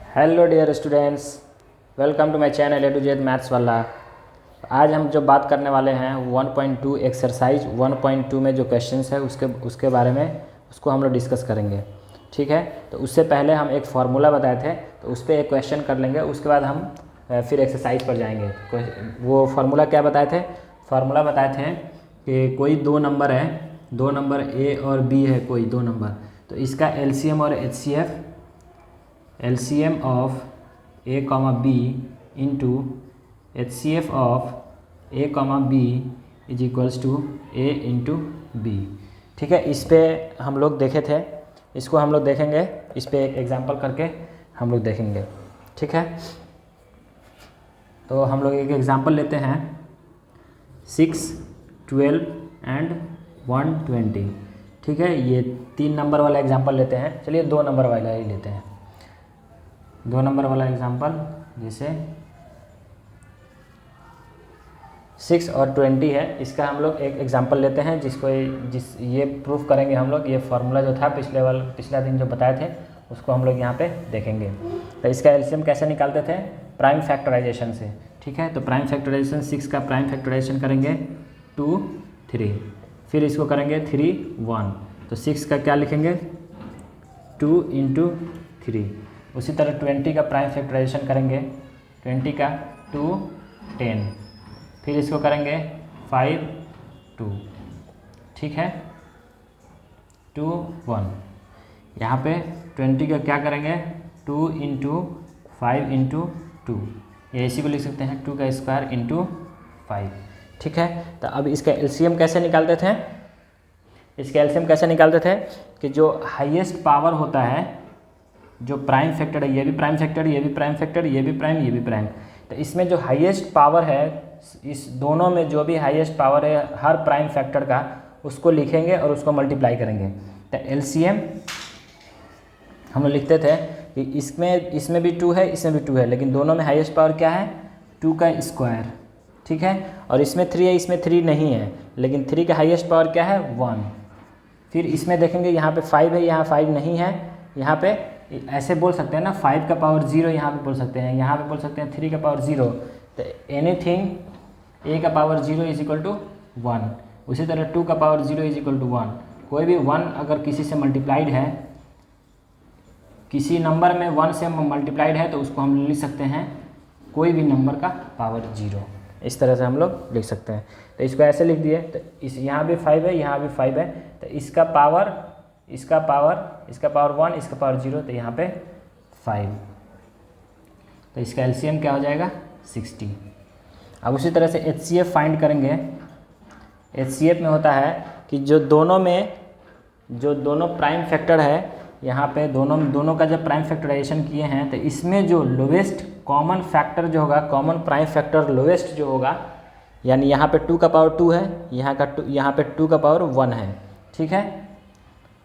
Hello dear students, welcome to my channel A to Z maths वाला। आज हम जो बात करने वाले हैं 1.2 एक्सरसाइज 1.2 में जो क्वेश्चंस है उसके बारे में उसको हम लोग डिस्कस करेंगे। ठीक है, तो उससे पहले हम एक फार्मूला बताए थे, तो उस पर एक क्वेश्चन कर लेंगे। उसके बाद हम फिर एक्सरसाइज पर जाएंगे। वो फार्मूला क्या बताए थे? फार्मूला बताए थे कि कोई दो नंबर है, दो नंबर ए और बी है, कोई दो नंबर, तो इसका एलसीएम और HCF, LCM of a comma b into HCF of a comma b is equals to a into b. ठीक है, इस पे हम लोग देखे थे, इसको हम लोग देखेंगे, इस पे एक एग्जांपल करके हम लोग देखेंगे। ठीक है, तो हम लोग एक एग्जांपल लेते हैं 6, 12 एंड 120। ठीक है, ये 3 नंबर वाला एग्जांपल लेते हैं। चलिए 2 नंबर वाला ही लेते हैं। 2 नंबर वाला एग्जांपल जैसे 6 और 20 है, इसका हम लोग एक एग्जांपल लेते हैं ये प्रूफ करेंगे हम लोग। ये फार्मूला जो था पिछला दिन जो बताए थे उसको हम लोग यहाँ पे देखेंगे। तो इसका एलसीएम कैसे निकालते थे? प्राइम फैक्टराइजेशन से। ठीक है, तो प्राइम फैक्टराइजेशन 6 का प्राइम फैक्टराइजेशन करेंगे 2, 3, फिर इसको करेंगे 3, 1, तो 6 का क्या लिखेंगे 2 इंटू 3। उसी तरह 20 का प्राइम फैक्टराइजेशन करेंगे, 20 का 2, 10, फिर इसको करेंगे 5, 2। ठीक है, 2, 1। यहाँ पे 20 का क्या करेंगे 2 इंटू 5 इंटू 2, या इसी को लिख सकते हैं 2 का स्क्वायर इंटू 5। ठीक है, तो अब इसका एलसीएम कैसे निकालते थे? इसका एलसीएम कैसे निकालते थे कि जो हाईएस्ट पावर होता है, जो प्राइम फैक्टर है, ये भी प्राइम फैक्टर, ये भी प्राइम फैक्टर, ये भी प्राइम, ये भी प्राइम, तो इसमें जो हाईएस्ट पावर है, इस दोनों में जो भी हाईएस्ट पावर है हर प्राइम फैक्टर का, उसको लिखेंगे और उसको मल्टीप्लाई करेंगे। तो एलसीएम हम लोग लिखते थे कि इसमें भी 2 है, इसमें भी 2 है, लेकिन दोनों में हाईएस्ट पावर क्या है 2 का स्क्वायर। ठीक है, और इसमें 3 है, इसमें 3 नहीं है, लेकिन 3 का हाईएस्ट पावर क्या है 1। फिर इसमें देखेंगे यहाँ पे 5 है, यहाँ 5 नहीं है, यहाँ पे ऐसे बोल सकते हैं ना 5 का पावर 0 यहाँ पे बोल सकते हैं, यहाँ पे बोल सकते हैं 3 का पावर 0। तो एनीथिंग ए का पावर 0 इज इक्वल टू 1। उसी तरह 2 का पावर 0 इज इक्वल टू 1। कोई भी 1 अगर किसी से मल्टीप्लाइड है, किसी नंबर में 1 से मल्टीप्लाइड है, तो उसको हम लिख सकते हैं कोई भी नंबर का पावर 0। इस तरह से हम लोग लिख सकते हैं। तो इसको ऐसे लिख दिए, तो यहाँ भी 5 है, यहाँ भी 5 है, तो इसका पावर 1, इसका पावर 0, तो यहाँ पे 5। तो इसका एलसीएम क्या हो जाएगा 60। अब उसी तरह से एचसीएफ फाइंड करेंगे। एचसीएफ में होता है कि जो दोनों प्राइम फैक्टर है, यहाँ पे दोनों का जब प्राइम फैक्टराइजेशन किए हैं, तो इसमें जो लोवेस्ट कॉमन फैक्टर जो होगा, कॉमन प्राइम फैक्टर लोवेस्ट जो होगा, यानी यहाँ पे 2 का पावर 2 है, यहाँ पे 2 का पावर 1 है। ठीक है,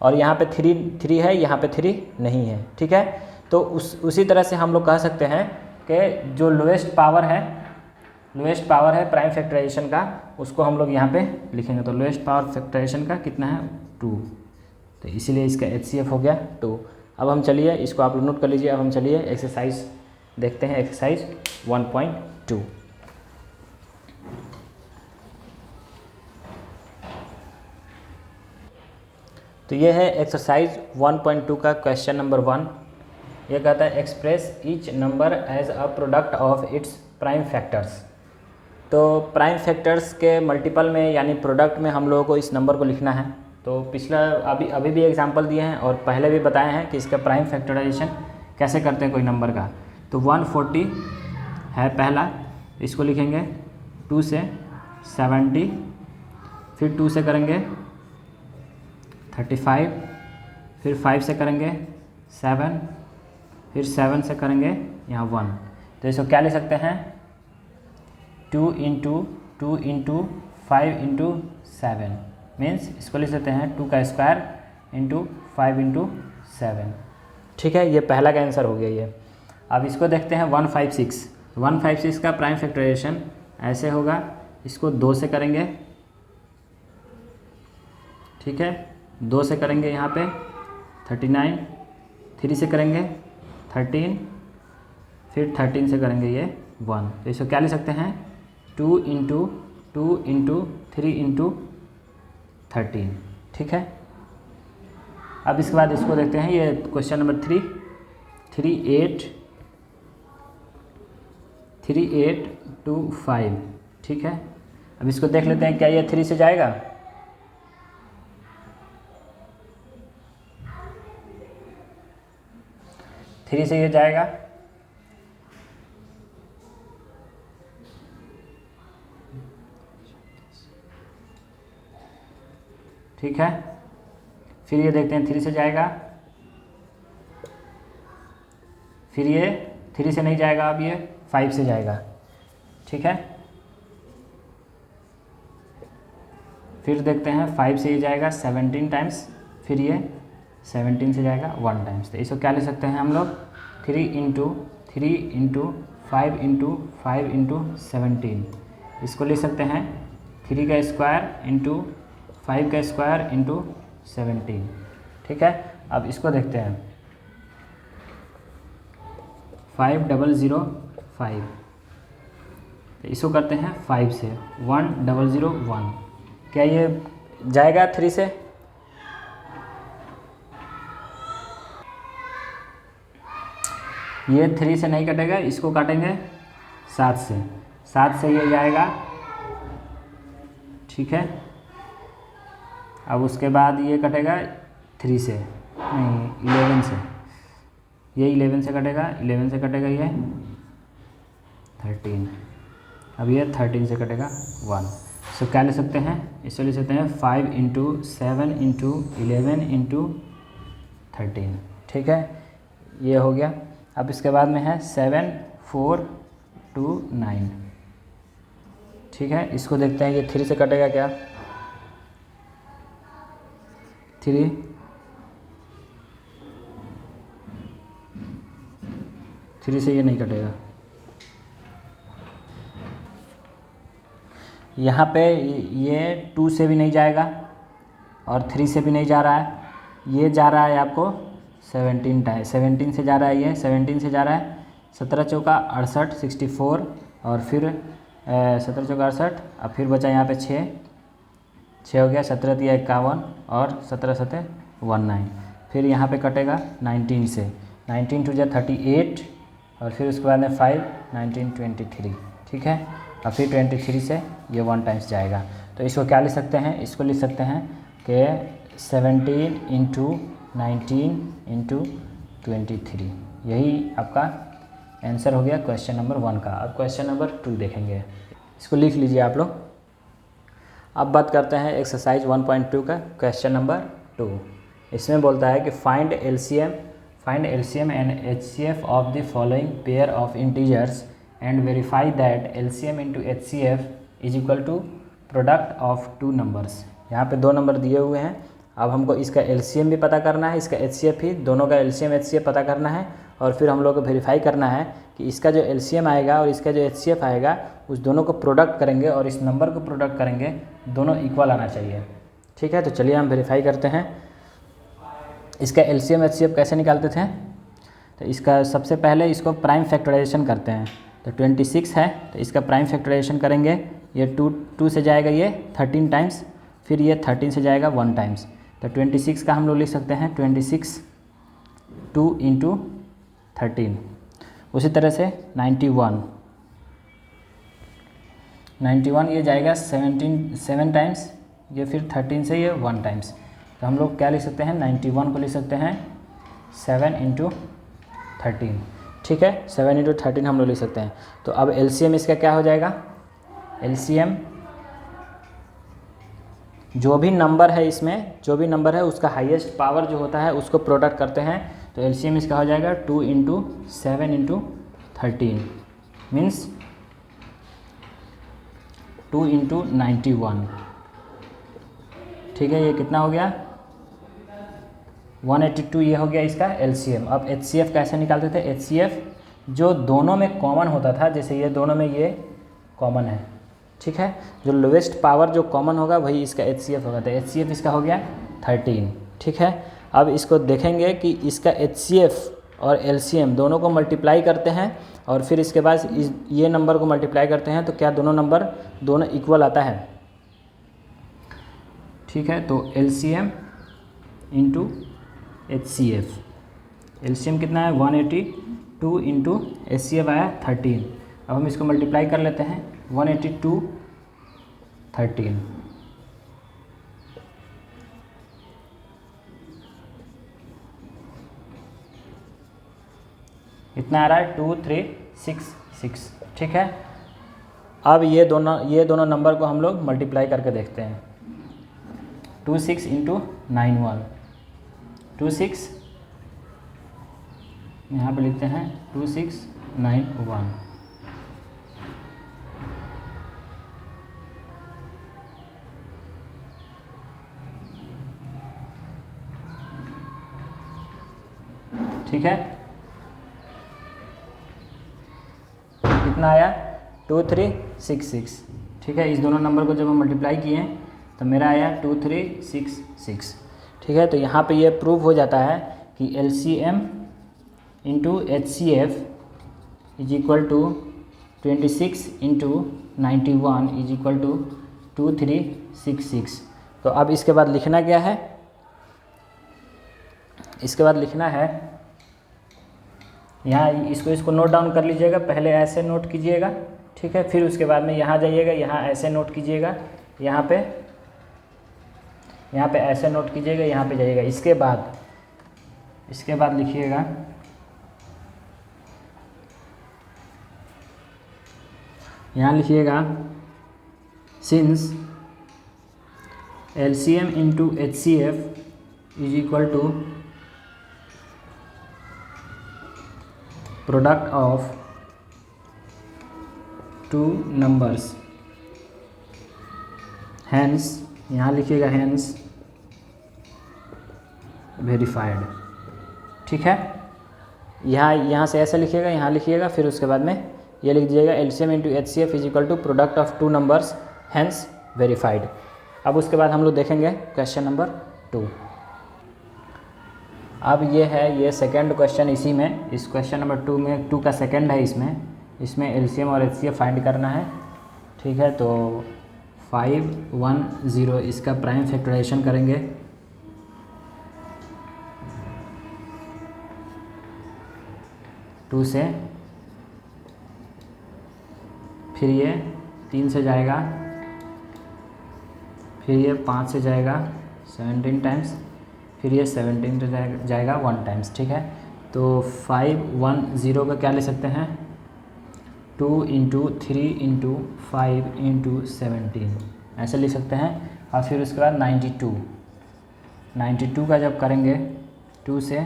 और यहाँ पे 3 है, यहाँ पे 3 नहीं है। ठीक है, तो उसी तरह से हम लोग कह सकते हैं कि जो लोएस्ट पावर है प्राइम फैक्टराइजेशन का, उसको हम लोग यहाँ पे लिखेंगे। तो लोएस्ट पावर फैक्टराइजेशन का कितना है 2, तो इसीलिए इसका एचसीएफ हो गया 2। अब हम चलिए इसको आप नोट कर लीजिए। अब हम चलिए एक्सरसाइज देखते हैं, एक्सरसाइज 1.2। तो ये है एक्सरसाइज 1.2 का क्वेश्चन नंबर 1। ये कहता है express each number as a product of its prime factors. तो प्राइम फैक्टर्स के मल्टीपल में यानी प्रोडक्ट में हम लोगों को इस नंबर को लिखना है। तो अभी भी एग्जांपल दिए हैं और पहले भी बताए हैं कि इसका प्राइम फैक्टराइजेशन कैसे करते हैं कोई नंबर का। तो 140 है पहला, इसको लिखेंगे 2 से 70, फिर 2 से करेंगे 35, फिर 5 से करेंगे 7, फिर 7 से करेंगे यहाँ 1। तो इसको क्या लिख सकते हैं 2 इंटू 5 इंटू 7, मीन्स इसको लिख सकते हैं 2 का स्क्वायर इंटू 5 इंटू 7। ठीक है, ये पहला का आंसर हो गया ये। अब इसको देखते हैं 156 का प्राइम फैक्टराइजेशन ऐसे होगा, इसको 2 से करेंगे। ठीक है, 2 से करेंगे यहाँ पे 39, 3 से करेंगे 13, फिर 13 से करेंगे ये 1, तो इसको क्या लिख सकते हैं 2 इंटू 2 इंटू 3 इंटू 13, ठीक है। अब इसके बाद इसको देखते हैं, ये क्वेश्चन नंबर 3825, ठीक है। अब इसको देख लेते हैं क्या ये 3 से जाएगा, थ्री से ये जाएगा, ठीक है। फिर ये देखते हैं 3 से जाएगा, फिर ये 3 से नहीं जाएगा, अब ये 5 से जाएगा, ठीक है। फिर देखते हैं 5 से ये जाएगा 17 टाइम्स, फिर ये 17 से जाएगा 1 टाइम्स। तो इसको क्या ले सकते हैं हम लोग 3 इंटू 5 इंटू 5 इंटू 17, इसको ले सकते हैं 3 का स्क्वायर इंटू 5 का स्क्वायर इंटू 17, ठीक है। अब इसको देखते हैं 5005, तो इसको करते हैं 5 से 1001, क्या ये जाएगा 3 से, ये 3 से नहीं कटेगा, इसको काटेंगे 7 से, 7 से ये जाएगा, ठीक है। अब उसके बाद ये कटेगा 3 से, नहीं 11 से, ये 11 से कटेगा, 11 से कटेगा ये 13, अब ये 13 से कटेगा 1। सो क्या ले सकते हैं, इससे ले सकते हैं 5 इंटू 7 इंटू 11 इंटू 13, ठीक है, ये हो गया। अब इसके बाद में है 7429, ठीक है। इसको देखते हैं ये 3 से कटेगा क्या, 3 से ये नहीं कटेगा, यहाँ पे ये 2 से भी नहीं जाएगा और 3 से भी नहीं जा रहा है, ये जा रहा है आपको 17 से जा रहा है, ये 17 से जा रहा है, 17 चौका 68 64, और फिर 17 चौका 68, अब फिर बचा यहाँ पे 6 हो गया, 17 दिया 51 और 17 7 19, फिर यहाँ पे कटेगा 19 से, 19 टू जा 38, और फिर उसके बाद में 5 19 23, ठीक है। और फिर 23 से ये 1 टाइम्स जाएगा, तो इसको क्या लिख सकते हैं, इसको लिख सकते हैं कि 17 इंटू 19 इंटू 23, यही आपका आंसर हो गया क्वेश्चन नंबर 1 का। अब क्वेश्चन नंबर 2 देखेंगे, इसको लिख लीजिए आप लोग। अब बात करते हैं एक्सरसाइज 1.2 का क्वेश्चन नंबर 2। इसमें बोलता है कि find LCM and HCF of the following pair of integers and verify that LCM into HCF is equal to product of 2 numbers. यहाँ पे 2 नंबर दिए हुए हैं, अब हमको इसका एलसीएम भी पता करना है, इसका एचसीएफ भी, दोनों का एलसीएम एचसीएफ पता करना है, और फिर हम लोग को वेरीफाई करना है कि इसका जो एलसीएम आएगा और इसका जो एचसीएफ आएगा उस दोनों को प्रोडक्ट करेंगे और इस नंबर को प्रोडक्ट करेंगे, दोनों इक्वल आना चाहिए, ठीक है। तो चलिए हम वेरीफाई करते हैं इसका एलसीएम एचसीएफ कैसे निकालते थे। तो इसका सबसे पहले इसको प्राइम फैक्टराइजेशन करते हैं, तो 26 है तो इसका प्राइम फैक्टराइजेशन करेंगे, ये 2 से जाएगा ये 13 टाइम्स, फिर ये 13 से जाएगा 1 टाइम्स, तो 26 का हम लोग लिख सकते हैं 26 2 इंटू 13। उसी तरह से 91 ये जाएगा 7 टाइम्स, ये फिर 13 से ये 1 टाइम्स, तो हम लोग क्या लिख सकते हैं 91 को लिख सकते हैं 7 इंटू 13, ठीक है, 7 इंटू 13 हम लोग लिख सकते हैं। तो अब एलसीएम इसका क्या हो जाएगा, एलसीएम जो भी नंबर है इसमें, जो भी नंबर है उसका हाईएस्ट पावर जो होता है उसको प्रोडक्ट करते हैं, तो एलसीएम इसका हो जाएगा 2 इंटू 7 इंटू 13 मीन्स 2 इंटू 91, ठीक है। ये कितना हो गया 182, ये हो गया इसका एलसीएम। अब एचसीएफ कैसे निकालते थे, एचसीएफ जो दोनों में कॉमन होता था, जैसे ये दोनों में ये कॉमन है, ठीक है, जो लोवेस्ट पावर जो कॉमन होगा वही इसका एचसीएफ होगा, तो एचसीएफ इसका हो गया 13, ठीक है। अब इसको देखेंगे कि इसका एचसीएफ और LCM दोनों को मल्टीप्लाई करते हैं और फिर इसके बाद ये नंबर को मल्टीप्लाई करते हैं तो क्या दोनों इक्वल आता है। ठीक है, तो LCM इंटू HCF, LCM कितना है 182 इंटू HCF आया 13। अब हम इसको मल्टीप्लाई कर लेते हैं 182 13, इतना आ रहा है 2366। ठीक है, अब ये दोनों नंबर को हम लोग मल्टीप्लाई करके देखते हैं। 26 इंटू 91, 26 यहाँ पे लिखते हैं 2691, ठीक है, कितना आया 2366। ठीक है, इस दोनों नंबर को जब हम मल्टीप्लाई किए तो मेरा आया 2366। ठीक है, तो यहाँ पे ये प्रूव हो जाता है कि LCM into HCF is equal to 26 into 91 is equal to 2366। तो अब इसके बाद लिखना क्या है, इसके बाद लिखना है यहाँ इसको नोट डाउन कर लीजिएगा, पहले ऐसे नोट कीजिएगा। ठीक है, फिर उसके बाद में यहाँ जाइएगा, यहाँ ऐसे नोट कीजिएगा, यहाँ पे ऐसे नोट कीजिएगा, यहाँ पे जाइएगा। इसके बाद लिखिएगा यहाँ लिखिएगा since LCM into HCF is equal to product of two numbers, hence यहाँ लिखिएगा हैंस वेरीफाइड। ठीक है, यहाँ से ऐसे लिखिएगा, यहाँ लिखिएगा, फिर उसके बाद में ये लिख दीजिएगा LCM into HCF is equal to product of two numbers hence verified. अब उसके बाद हम लोग देखेंगे क्वेश्चन नंबर 2। अब ये सेकंड क्वेश्चन इसी में, इस क्वेश्चन नंबर 2 में 2 का सेकंड है, इसमें LCM और HCF फाइंड करना है। ठीक है, तो 510 इसका प्राइम फैक्टराइजेशन करेंगे। टू से, फिर ये 3 से जाएगा, फिर ये 5 से जाएगा 17 टाइम्स, फिर ये 17 से जाएगा 1 टाइम्स। ठीक है, तो 510 का क्या ले सकते हैं 2 इंटू 3 इंटू 5 इंटू 17 ऐसे लिख सकते हैं। और फिर उसके बाद 92 का जब करेंगे 2 से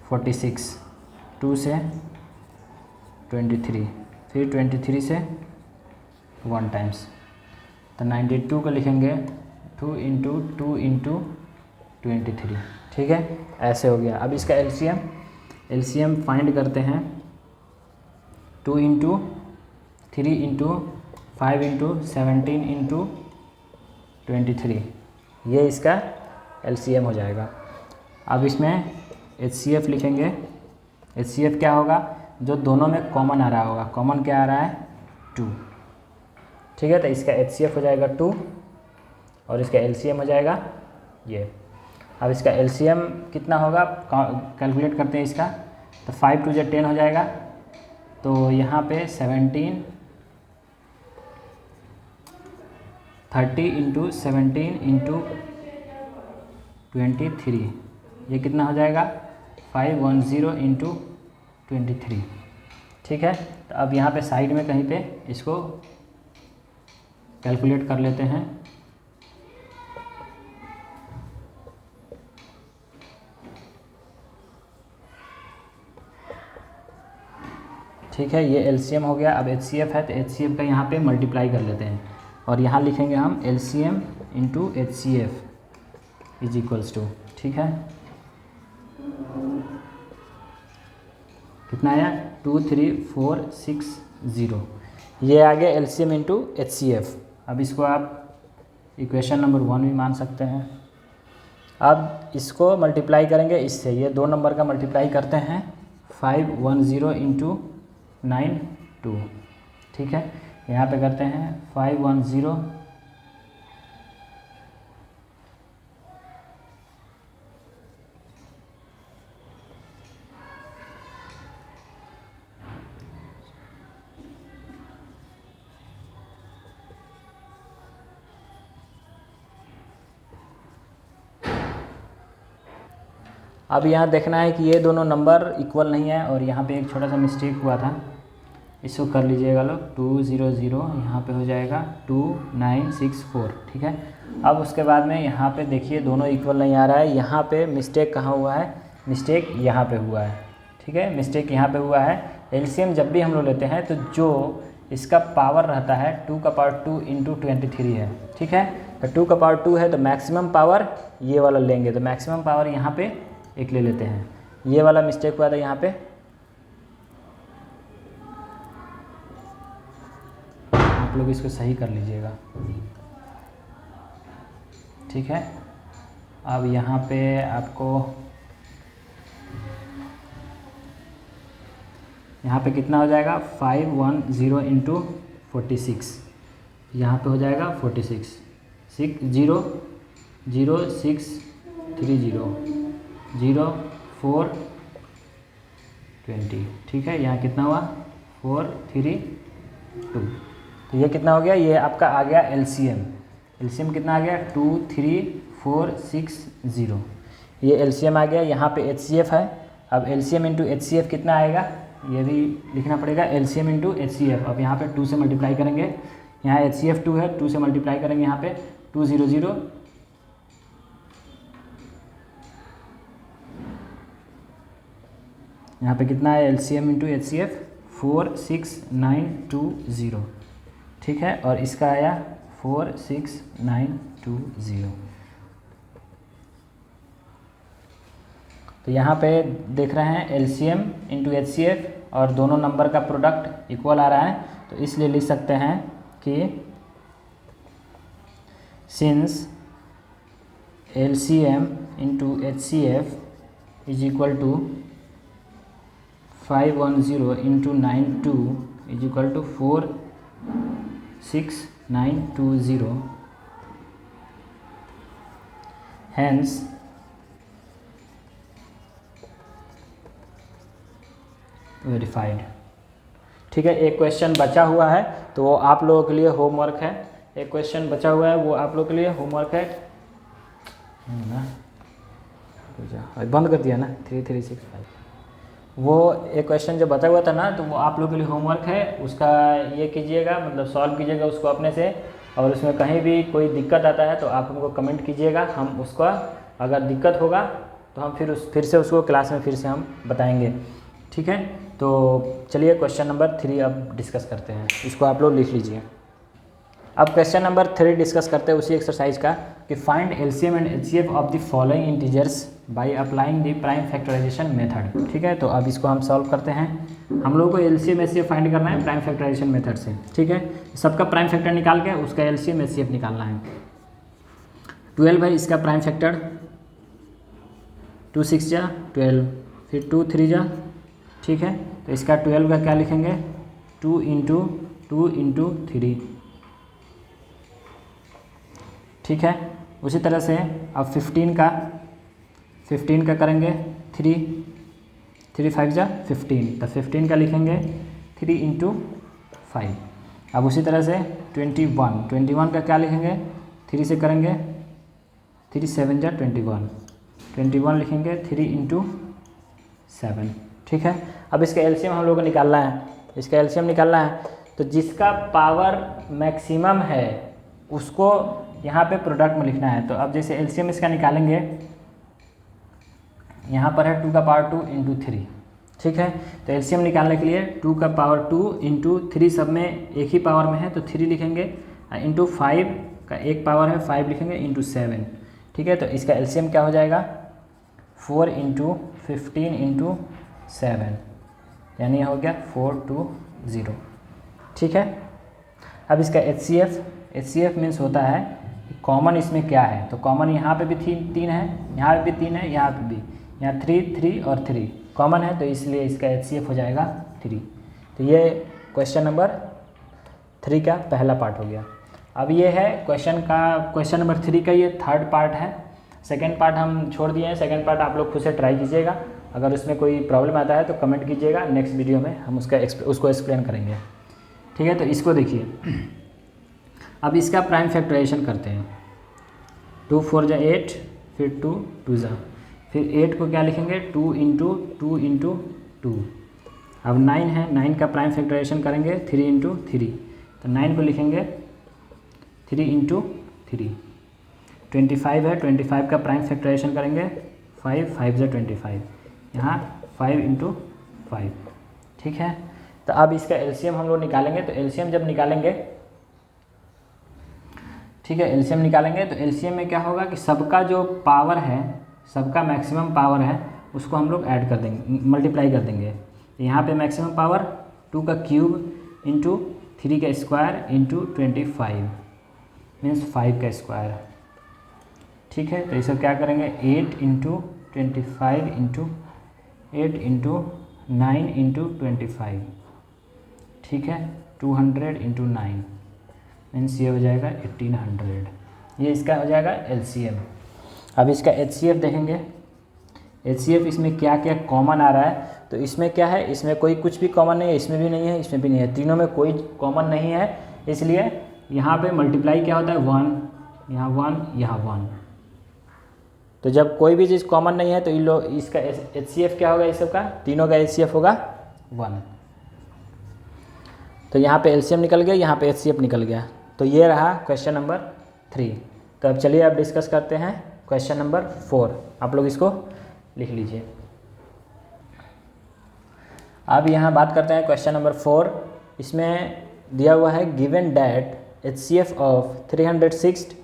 46, 2 से 23, फिर 23 से 1 टाइम्स, तो 92 को लिखेंगे 2 इंटू 2 इंटू 23। ठीक है, ऐसे हो गया। अब इसका LCM फाइंड करते हैं 2 इंटू 3 इंटू 5 इंटू 17 इंटू 23, ये इसका LCM हो जाएगा। अब इसमें HCF लिखेंगे। HCF क्या होगा, जो दोनों में कॉमन आ रहा होगा। कॉमन क्या आ रहा है 2। ठीक है, तो इसका HCF हो जाएगा 2 और इसका LCM हो जाएगा ये। अब इसका LCM कितना होगा कैलकुलेट करते हैं इसका, तो 5 2 10 हो जाएगा। तो यहाँ पे 17 30 इंटू 17 इंटू 23, ये कितना हो जाएगा 510 इंटू 23। ठीक है, तो अब यहाँ पे साइड में कहीं पे इसको कैलकुलेट कर लेते हैं। ठीक है, ये LCM हो गया। अब HCF है, तो HCF का यहाँ पे मल्टीप्लाई कर लेते हैं और यहाँ लिखेंगे हम LCM into HCF is equals to. ठीक है, कितना आया 23460, ये आ गया LCM इंटू HCF। अब इसको आप इक्वेशन नंबर 1 भी मान सकते हैं। अब इसको मल्टीप्लाई करेंगे इससे, ये 2 नंबर का मल्टीप्लाई करते हैं 510 इंटू 92, ठीक है। यहाँ पे करते हैं 510 अब यहाँ देखना है कि ये दोनों नंबर इक्वल नहीं है, और यहाँ पे एक छोटा सा मिस्टेक हुआ था, इसको कर लीजिएगा लोग। 200 यहाँ पे हो जाएगा 2964, ठीक है। अब उसके बाद में यहाँ पे देखिए दोनों इक्वल नहीं आ रहा है, यहाँ पे मिस्टेक कहाँ हुआ है, मिस्टेक यहाँ पे हुआ है, ठीक है, मिस्टेक यहाँ पे हुआ है। एलसीएम जब भी हम लोग लेते हैं तो जो इसका पावर रहता है 2 का पावर 2 इंटू 23 है, ठीक है। तो 2 का पावर 2 है तो मैक्सिमम पावर ये वाला लेंगे, तो मैक्सिमम पावर यहाँ पे एक ले लेते हैं। ये वाला मिस्टेक हुआ था यहाँ पे, आप लोग इसको सही कर लीजिएगा, ठीक है। अब यहाँ पे आपको यहाँ पे कितना हो जाएगा 510 इंटू 46, यहाँ पे हो जाएगा 46, 60 0420, ठीक है। यहाँ कितना हुआ 432, तो ये कितना हो गया, ये आपका आ गया एलसीएम कितना आ गया 23460, ये एलसीएम आ गया। यहाँ पे एचसीएफ है, अब एलसीएम इंटू एचसीएफ कितना आएगा ये भी लिखना पड़ेगा, एलसीएम इंटू एचसीएफ। अब यहाँ पे 2 से मल्टीप्लाई करेंगे, यहाँ एचसीएफ 2 है, 2 से मल्टीप्लाई करेंगे यहाँ पे 200, यहाँ पे कितना है एलसीएम इंटू एचसीएफ 46920, ठीक है। और इसका आया 46920। तो यहाँ पे देख रहे हैं एलसीएम इंटू एचसीएफ और दोनों नंबर का प्रोडक्ट इक्वल आ रहा है, तो इसलिए लिख सकते हैं कि since LCM into HCF is equal to 510 into 92 is equal to 46920, hence verified, ठीक है। एक क्वेश्चन बचा हुआ है तो वो आप लोगों के लिए होमवर्क है, एक क्वेश्चन बचा हुआ है वो आप लोगों के लिए होमवर्क है ना, बंद कर दिया ना 3365, वो एक क्वेश्चन जो बचा हुआ था ना, तो वो आप लोगों के लिए होमवर्क है, उसका ये कीजिएगा, मतलब सॉल्व कीजिएगा उसको अपने से, और उसमें कहीं भी कोई दिक्कत आता है तो आप हमको कमेंट कीजिएगा, हम उसका अगर दिक्कत होगा तो हम फिर से उसको क्लास में फिर से हम बताएंगे, ठीक है। तो चलिए क्वेश्चन नंबर 3 अब डिस्कस करते हैं, इसको आप लोग लिख लीजिए। अब क्वेश्चन नंबर 3 डिस्कस करते हैं उसी एक्सरसाइज का, कि find LCM and HCF of the following integers by applying the prime factorisation method, ठीक है। तो अब इसको हम सॉल्व करते हैं, हम लोगों को एलसीएम एचसीएफ फाइंड करना है प्राइम फैक्टराइजेशन मेथड से, ठीक है। सबका प्राइम फैक्टर निकाल के उसका एलसीएम एचसीएफ निकालना है। 12 है इसका प्राइम फैक्टर, 2 6 जा 12, फिर 2 3 जा, ठीक है। तो इसका 12 का क्या लिखेंगे 2 इंटू 3, ठीक है। उसी तरह से अब 15 का करेंगे 3 5 जा 15, तो 15 का लिखेंगे 3 इंटू 5। अब उसी तरह से 21 का क्या लिखेंगे 3 से करेंगे 3 7 जा 21 लिखेंगे 3 इंटू 7, ठीक है। अब इसका एलसीएम हम लोग को निकालना है, इसका एलसीएम निकालना है, तो जिसका पावर मैक्सिमम है उसको यहाँ पे प्रोडक्ट में लिखना है। तो अब जैसे एलसीएम इसका निकालेंगे, यहाँ पर है 2 का पावर 2 इंटू 3, ठीक है। तो एलसीएम निकालने के लिए 2 का पावर 2 इंटू 3 सब में एक ही पावर में है तो 3 लिखेंगे, इंटू 5 का एक पावर है 5 लिखेंगे, इंटू 7, ठीक है। तो इसका एलसीएम क्या हो जाएगा 4 इंटू 15 इंटू 7, यानी हो गया 420, ठीक है। अब इसका एचसीएफ मीन्स होता है कॉमन इसमें क्या है, तो कॉमन यहाँ पे भी 3 है, यहाँ पे भी 3 है, यहाँ पे भी, यहाँ 3 3 और 3 कॉमन है, तो इसलिए इसका HCF हो जाएगा 3। तो ये क्वेश्चन नंबर 3 का पहला पार्ट हो गया। अब ये है क्वेश्चन नंबर 3 का ये थर्ड पार्ट है। सेकेंड पार्ट हम छोड़ दिए हैं, सेकेंड पार्ट आप लोग खुद से ट्राई कीजिएगा, अगर उसमें कोई प्रॉब्लम आता है तो कमेंट कीजिएगा, नेक्स्ट वीडियो में हम उसको एक्सप्लेन करेंगे। ठीक है, तो इसको देखिए, अब इसका प्राइम फैक्टराइजेशन करते हैं। 2 4 जा 8, फिर 2 2 जा, फिर 8 को क्या लिखेंगे 2 इंटू 2 इंटू 2। अब 9 है, 9 का प्राइम फैक्टराइजेशन करेंगे 3 इंटू 3, तो 9 को लिखेंगे 3 इंटू 3। 25 है, 25 का प्राइम फैक्टराइजेशन करेंगे 5 5 जा 25, यहाँ 5 इंटू 5। ठीक है, तो अब इसका एलसीएम हम लोग निकालेंगे, तो एलसीएम जब निकालेंगे, ठीक है, एलसीएम निकालेंगे तो एलसीएम में क्या होगा कि सबका जो पावर है, सबका मैक्सिमम पावर है, उसको हम लोग ऐड कर देंगे, मल्टीप्लाई कर देंगे। यहाँ पे मैक्सिमम पावर 2 का क्यूब इंटू 3 का स्क्वायर इंटू 25 मीन्स 5 का स्क्वायर। ठीक है, तो इसे क्या करेंगे 8 इंटू 25 इंटू 8 इंटू 9 इंटू 25। ठीक है, 200 इंटू 9 मीन्स ये हो जाएगा 1800। ये इसका हो जाएगा एलसीएम। अब इसका एचसीएफ देखेंगे, एचसीएफ इसमें क्या क्या कॉमन आ रहा है, तो इसमें क्या है, इसमें कोई कुछ भी कॉमन नहीं है, इसमें भी नहीं है, इसमें भी नहीं है, तीनों में कोई कॉमन नहीं है, इसलिए यहाँ पे मल्टीप्लाई क्या होता है 1, यहाँ 1, यहाँ 1। तो जब कोई भी चीज़ कॉमन नहीं है तो इन लोग इसका एचसीएफ क्या होगा, इस सब का तीनों का एचसीएफ होगा 1। तो यहाँ पे एलसीएम निकल गया, यहाँ पे एचसीएफ निकल गया। तो ये रहा क्वेश्चन नंबर 3। तो अब चलिए अब डिस्कस करते हैं क्वेश्चन नंबर 4। आप लोग इसको लिख लीजिए। अब यहाँ बात करते हैं क्वेश्चन नंबर 4। इसमें दिया हुआ है given that HCF of 306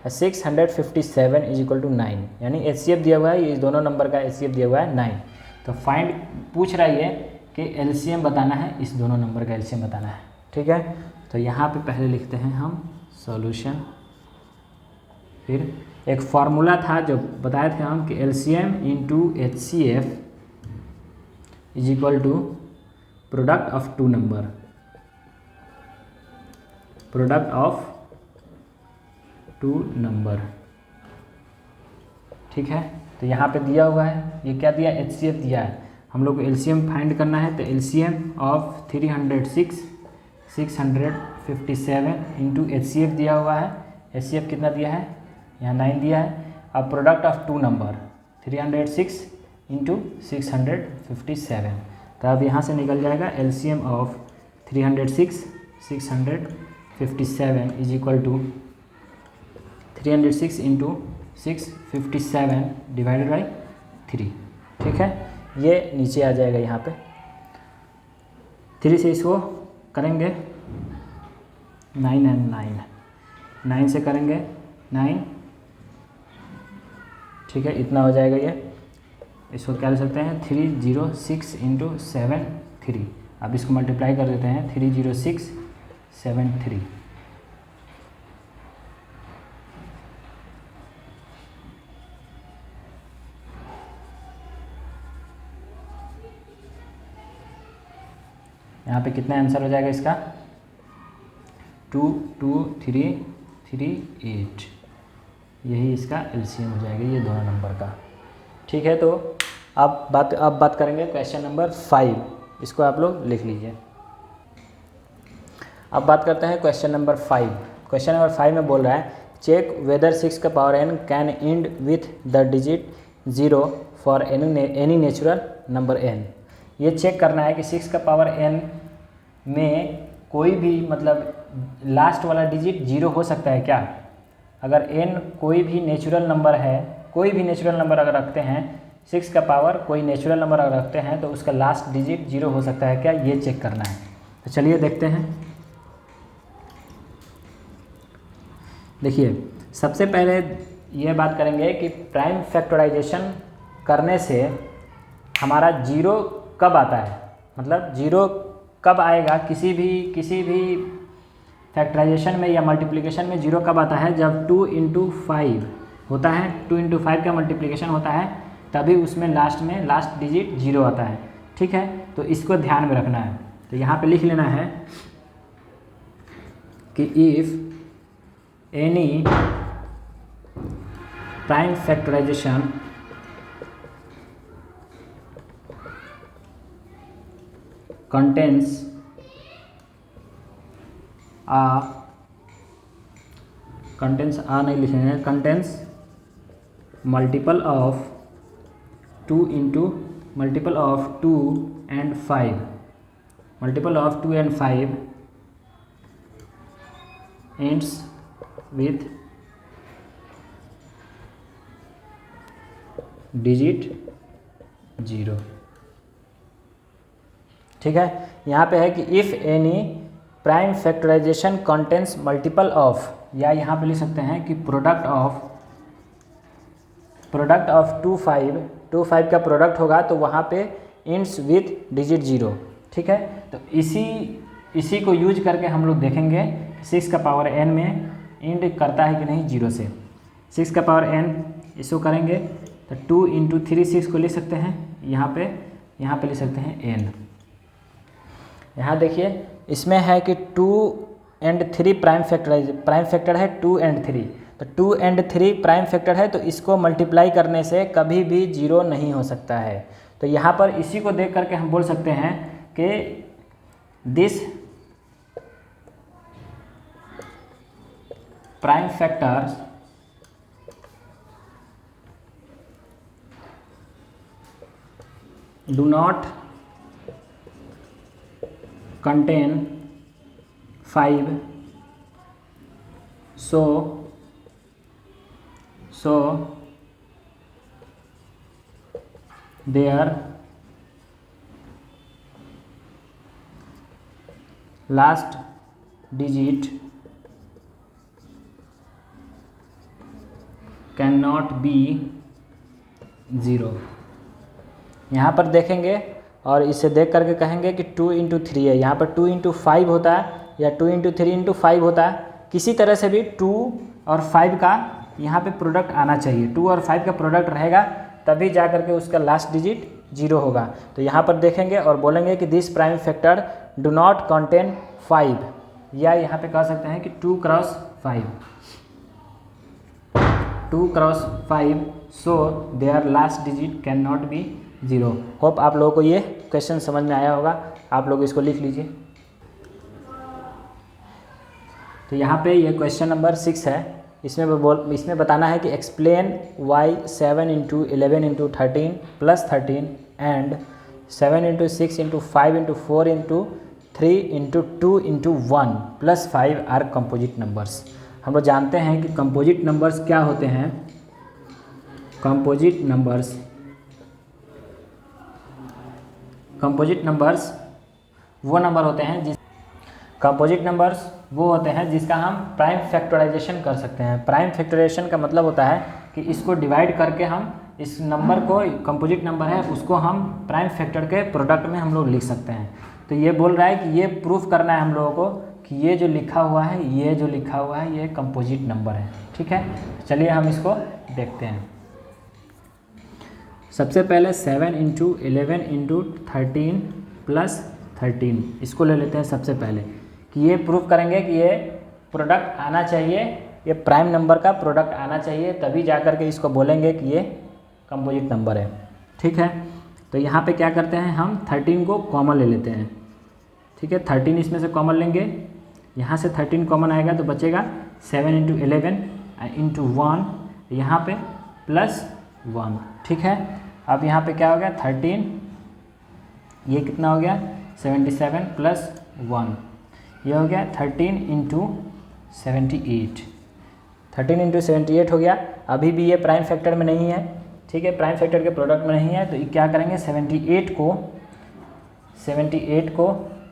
657 is equal to 9, यानी HCF दिया हुआ है, ये दोनों नंबर का HCF दिया हुआ है 9। तो फाइंड पूछ रहा है कि LCM बताना है, इस दोनों नंबर का LCM बताना है। ठीक है, तो यहाँ पे पहले लिखते हैं हम सॉल्यूशन, फिर एक फार्मूला था जो बताए थे हम कि LCM into HCF is equal to product of two number, product of two number. ठीक है, तो यहाँ पे दिया हुआ है, ये क्या दिया HCF दिया है, हम लोग को LCM फाइंड करना है। तो LCM ऑफ 306 657 इंटू HCF दिया हुआ है, HCF कितना दिया है, यहाँ 9 दिया है। अब product of two number 306 into 657, तो अब यहाँ से निकल जाएगा LCM of 306 657 is equal to 306 into 657 divided by 3। ठीक है, ये नीचे आ जाएगा, यहाँ पे 3 से इसको करेंगे 9 एंड 9 से करेंगे 9। ठीक है, इतना हो जाएगा ये, इसको क्या ले सकते हैं 306 इंटू 7 3। अब इसको मल्टीप्लाई कर देते हैं 306 7 3। यहाँ पे कितना आंसर हो जाएगा इसका 2 2 3 3 8, यही इसका LCM हो जाएगा ये दोनों नंबर का। ठीक है, तो अब बात करेंगे क्वेश्चन नंबर 5, इसको आप लोग लिख लीजिए। अब बात करते हैं क्वेश्चन नंबर 5। क्वेश्चन नंबर 5 में बोल रहा है चेक वेदर 6 का power n can and with the digit 0 for any natural number n। ये चेक करना है कि 6 का पावर n में कोई भी मतलब लास्ट वाला डिजिट 0 हो सकता है क्या। अगर n कोई भी नेचुरल नंबर है, कोई भी नेचुरल नंबर अगर रखते हैं, 6 का पावर कोई नेचुरल नंबर अगर रखते हैं तो उसका लास्ट डिजिट 0 हो सकता है क्या, ये चेक करना है। तो चलिए देखते हैं। देखिए, सबसे पहले ये बात करेंगे कि प्राइम फैक्टराइजेशन करने से हमारा 0 कब आता है, मतलब 0 कब आएगा किसी भी फैक्टराइजेशन में या मल्टीप्लिकेशन में जीरो कब आता है? जब 2 इंटू 5 होता है, 2 इंटू 5 का मल्टीप्लिकेशन होता है, तभी उसमें लास्ट डिजिट जीरो आता है। ठीक है, तो इसको ध्यान में रखना है। तो यहाँ पे लिख लेना है कि if any prime factorisation contains नहीं लिखेंगे, contains multiple of 2 and 5 ends with digit 0। ठीक है, यहाँ पे है कि if any prime factorisation contains multiple of, या यहाँ पे लिख सकते हैं कि प्रोडक्ट ऑफ 2 5 का प्रोडक्ट होगा तो वहाँ पे इंड्स विथ डिजिट 0। ठीक है, तो इसी को यूज करके हम लोग देखेंगे 6 का पावर n में इंड करता है कि नहीं 0 से। 6 का पावर n इसको करेंगे तो 2 इंटू 3 6 को लिख सकते हैं, यहाँ पे लिख सकते हैं n। यहाँ देखिए इसमें है कि 2 and 3 प्राइम फैक्टर है 2 and 3, तो 2 and 3 प्राइम फैक्टर है, तो इसको मल्टीप्लाई करने से kभी भी 0 नहीं हो सकता है। तो यहाँ पर इसी को देख करके हम बोल सकते हैं कि this prime factors do not contain 5, so their last digit cannot be 0। यहाँ पर देखेंगे और इसे देख करके कहेंगे कि 2 इंटू 3 है, यहाँ पर 2 इंटू 5 होता है या 2 इंटू 3 इंटू 5 होता है। किसी तरह से भी 2 और 5 का यहाँ पे प्रोडक्ट आना चाहिए। 2 और 5 का प्रोडक्ट रहेगा तभी जा करके उसका लास्ट डिजिट 0 होगा। तो यहाँ पर देखेंगे और बोलेंगे कि this prime factor do not contain 5, या यहाँ पे कह सकते हैं कि 2 cross 5 so their last digit can not be 0। Hope आप लोगों को ये क्वेश्चन समझ में आया होगा, आप लोग इसको लिख लीजिए। तो यहाँ पे ये क्वेश्चन नंबर 6 है, इसमें बताना है कि explain why 7 into 11 into 13 plus 13 and 7 into 6 into 5 into 4 into 3 into 2 into 1 plus 5 are composite numbers. हम लोग जानते हैं कि कंपोजिट नंबर्स क्या होते हैं। कंपोजिट नंबर्स वो नंबर होते हैं जिसका हम प्राइम फैक्टराइजेशन कर सकते हैं। प्राइम फैक्टराइजेशन का मतलब होता है कि इसको डिवाइड करके हम इस नंबर को, कंपोजिट नंबर है उसको हम प्राइम फैक्टर के प्रोडक्ट में हम लोग लिख सकते हैं। तो ये बोल रहा है कि ये प्रूफ करना है हम लोगों को कि ये जो लिखा हुआ है ये कंपोजिट नंबर है। ठीक है, चलिए हम इसको देखते हैं। सबसे पहले 7 इंटू 11 इंटू 13 प्लस 13 इसको ले लेते हैं सबसे पहले, कि ये प्रूफ करेंगे कि ये प्रोडक्ट आना चाहिए, ये प्राइम नंबर का प्रोडक्ट आना चाहिए, तभी जा कर के इसको बोलेंगे कि ये कंपोजिट नंबर है। ठीक है, तो यहाँ पे क्या करते हैं हम 13 को कॉमन ले लेते हैं। ठीक है, 13 इसमें से कॉमन लेंगे, यहाँ से 13 कॉमन आएगा तो बचेगा 7 इंटू 11 इंटू 1, यहाँ पे प्लस 1। ठीक है, अब यहाँ पे क्या हो गया 13, ये कितना हो गया 77 प्लस 1, ये हो गया 13 इंटू 78। 13 इंटू 78 हो गया। अभी भी ये प्राइम फैक्टर में नहीं है। ठीक है, प्राइम फैक्टर के प्रोडक्ट में नहीं है, तो क्या करेंगे 78 को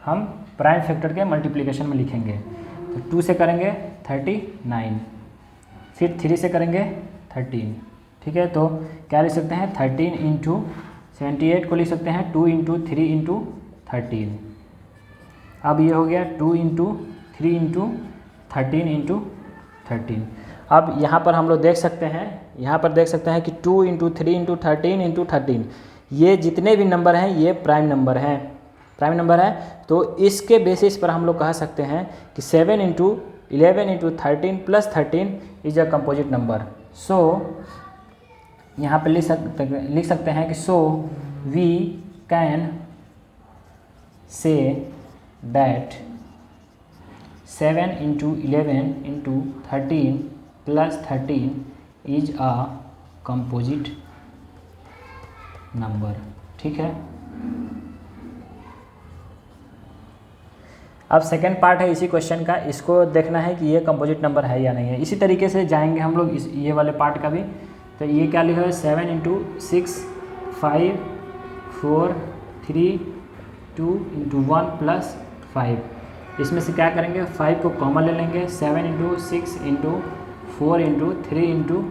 हम प्राइम फैक्टर के मल्टीप्लिकेशन में लिखेंगे। तो 2 से करेंगे 39, फिर 3 से करेंगे 13। ठीक है, तो क्या लिख सकते हैं 13 इंटू 78 को लिख सकते हैं 2 इंटू 3 इंटू 13। अब ये हो गया 2 इंटू 3 इंटू 13 अब यहाँ पर हम लोग देख सकते हैं, यहाँ पर देख सकते हैं कि 2 इंटू 3 इंटू 13 ये जितने भी नंबर हैं ये प्राइम नंबर हैं, प्राइम नंबर है। तो इसके बेसिस पर हम लोग कह सकते हैं कि 7 into 11 into 13 plus 13 is a composite number. So यहाँ पर लिख सकते हैं कि सो we can say that 7 into 11 into 13 plus 13 is a composite number. ठीक है, अब सेकेंड पार्ट है इसी क्वेश्चन का, इसको देखना है कि ये कंपोजिट नंबर है या नहीं है। इसी तरीके से जाएंगे हम लोग ये वाले पार्ट का भी। तो ये क्या लिखा है, 7 इंटू 6 5 4 3 2 इंटू 1 प्लस 5। इसमें से क्या करेंगे, 5 को कॉमन ले लेंगे, 7 into 6 into 4 into 3 into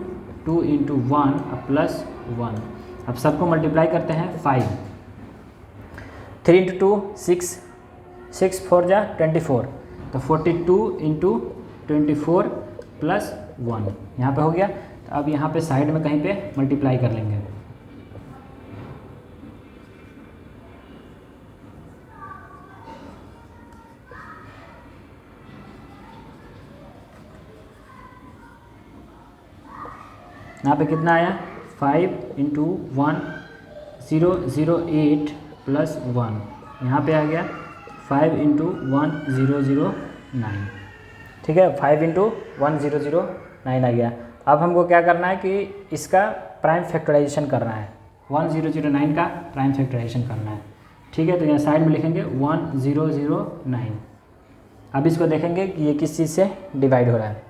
2 into 1 plus 1। अब सबको मल्टीप्लाई करते हैं 5, 3 इंटू 2 6, 6 4 जा 24, तो 42 इंटू 24 प्लस 1 यहाँ पे हो गया। तो अब यहाँ पे साइड में कहीं पे मल्टीप्लाई कर लेंगे। यहाँ पे कितना आया, 5 इंटू 1008 प्लस 1, यहाँ पे आ गया 5 इंटू 1009। ठीक है, 5 इंटू 1009 आ गया। अब हमको क्या करना है कि इसका प्राइम फैक्टराइजेशन करना है, 1009 का प्राइम फैक्टराइजेशन करना है। ठीक है, तो यहाँ साइड में लिखेंगे 1009। अब इसको देखेंगे कि ये किस चीज़ से डिवाइड हो रहा है।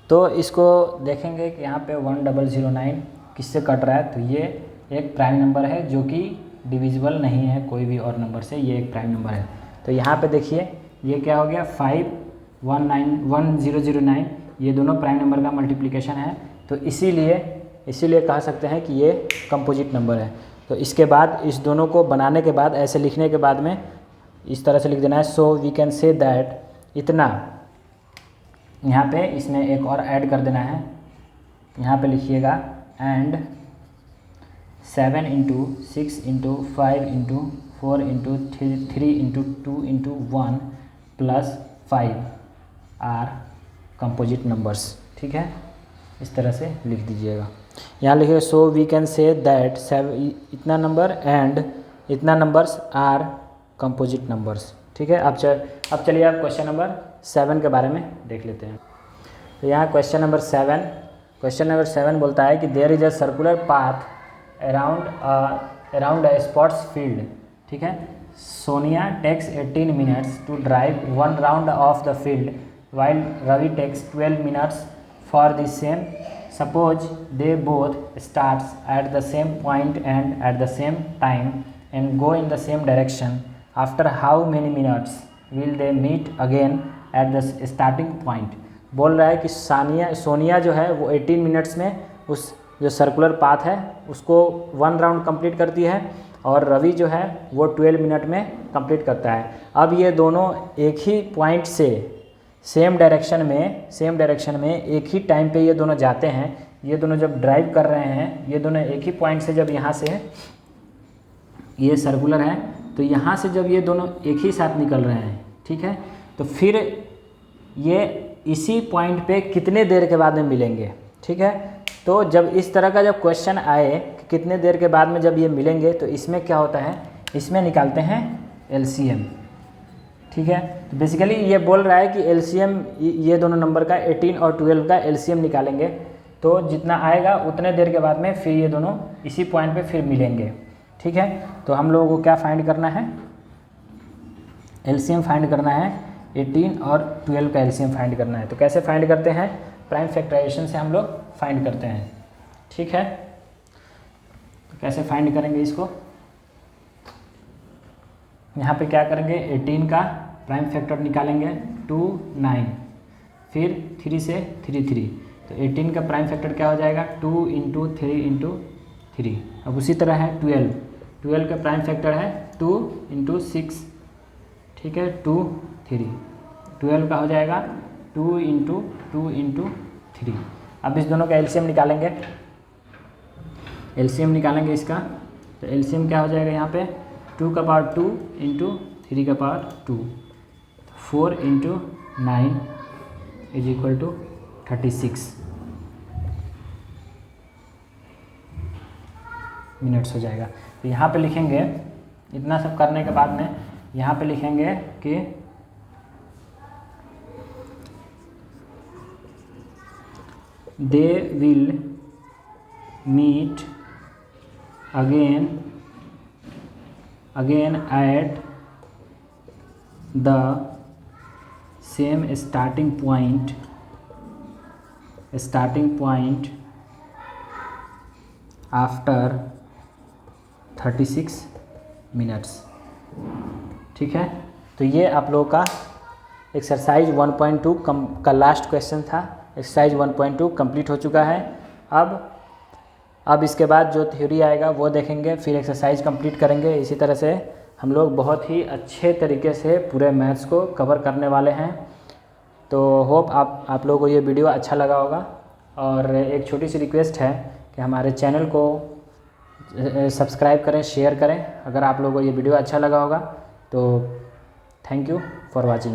तो इसको देखेंगे कि यहाँ पे 1009 किससे कट रहा है, तो ये एक प्राइम नंबर है जो कि डिविजिबल नहीं है कोई भी और नंबर से, ये एक प्राइम नंबर है। तो यहाँ पे देखिए ये क्या हो गया, 1009, ये दोनों प्राइम नंबर का मल्टीप्लिकेशन है। तो इसीलिए कह सकते हैं कि ये कंपोजिट नंबर है। तो इसके बाद इस दोनों को बनाने के बाद, ऐसे लिखने के बाद में इस तरह से लिख देना है, so we can say that इतना, यहाँ पे इसमें एक और ऐड कर देना है, यहाँ पे लिखिएगा and 7 into 6 into 5 into 4 into 3 into 2 into 1 plus 5 are composite numbers. ठीक है, इस तरह से लिख दीजिएगा। यहाँ लिखिए so we can say that इतना नंबर एंड इतना नंबर्स आर कंपोजिट नंबर्स। ठीक है, अब चलिए आप क्वेश्चन नंबर 7 के बारे में देख लेते हैं। तो यहाँ क्वेश्चन नंबर 7 बोलता है कि there is a circular path around a sports field. ठीक है, Sonia takes 18 minutes to drive 1 round of the field while Ravi takes 12 minutes for the same. Suppose they both starts at the same point and at the same time and go in the same direction. After how many minutes will they meet again at the starting point? बोल रहा है कि सोनिया जो है वो 18 minutes में उस जो सर्कुलर पाथ है उसको 1 राउंड कंप्लीट करती है और रवि जो है वो 12 मिनट में कंप्लीट करता है। अब ये दोनों एक ही पॉइंट से सेम डायरेक्शन में एक ही टाइम पे ये दोनों जाते हैं। ये दोनों जब ड्राइव कर रहे हैं, ये दोनों एक ही पॉइंट से, जब यहाँ से ये सर्कुलर है तो यहाँ से जब ये दोनों एक ही साथ निकल रहे हैं, ठीक है, तो फिर ये इसी पॉइंट पे कितने देर के बाद में मिलेंगे। ठीक है, तो जब इस तरह का जब क्वेश्चन आए कि कितने देर के बाद में जब ये मिलेंगे, तो इसमें क्या होता है, इसमें निकालते हैं LCM। ठीक है, तो बेसिकली ये बोल रहा है कि LCM ये दोनों नंबर का 18 और 12 का LCM निकालेंगे, तो जितना आएगा उतने देर के बाद में फिर ये दोनों इसी पॉइंट पे फिर मिलेंगे। ठीक है, तो हम लोगों को क्या फाइंड करना है, LCM फाइंड करना है, 18 और 12 का LCM फाइंड करना है। तो कैसे फाइंड करते हैं, प्राइम फैक्टराइजेशन से हम लोग फाइंड करते हैं। ठीक है, तो कैसे फाइंड करेंगे इसको, यहाँ पे क्या करेंगे, 18 का प्राइम फैक्टर निकालेंगे 2 9, फिर 3 से 3 3, तो 18 का प्राइम फैक्टर क्या हो जाएगा 2 इंटू 3 इंटू 3। अब उसी तरह है 12 का प्राइम फैक्टर है 2 इंटू 6। ठीक है, 2 3, 12 का हो जाएगा 2 इंटू 2 इंटू 3। अब इस दोनों का एलसीएम निकालेंगे, एलसीएम निकालेंगे इसका, तो एलसीएम क्या हो जाएगा यहाँ पे 2 का पावर 2 इंटू 3 का power 2, 4 into 9 is equal to 36 minutes हो जाएगा। तो यहाँ पे लिखेंगे, इतना सब करने के बाद में यहाँ पे लिखेंगे कि they will meet again at the same starting point after 36 minutes. ठीक है, तो ये आप लोगों का एक्सरसाइज 1.2 का लास्ट क्वेश्चन था। एक्सरसाइज 1.2 कंप्लीट हो चुका है। अब इसके बाद जो थ्योरी आएगा वो देखेंगे, फिर एक्सरसाइज कंप्लीट करेंगे। इसी तरह से हम लोग बहुत ही अच्छे तरीके से पूरे मैथ्स को कवर करने वाले हैं। तो होप आप लोगों को ये वीडियो अच्छा लगा होगा। और एक छोटी सी रिक्वेस्ट है कि हमारे चैनल को सब्सक्राइब करें, शेयर करें अगर आप लोगों को ये वीडियो अच्छा लगा होगा। तो थैंक यू फॉर वॉचिंग।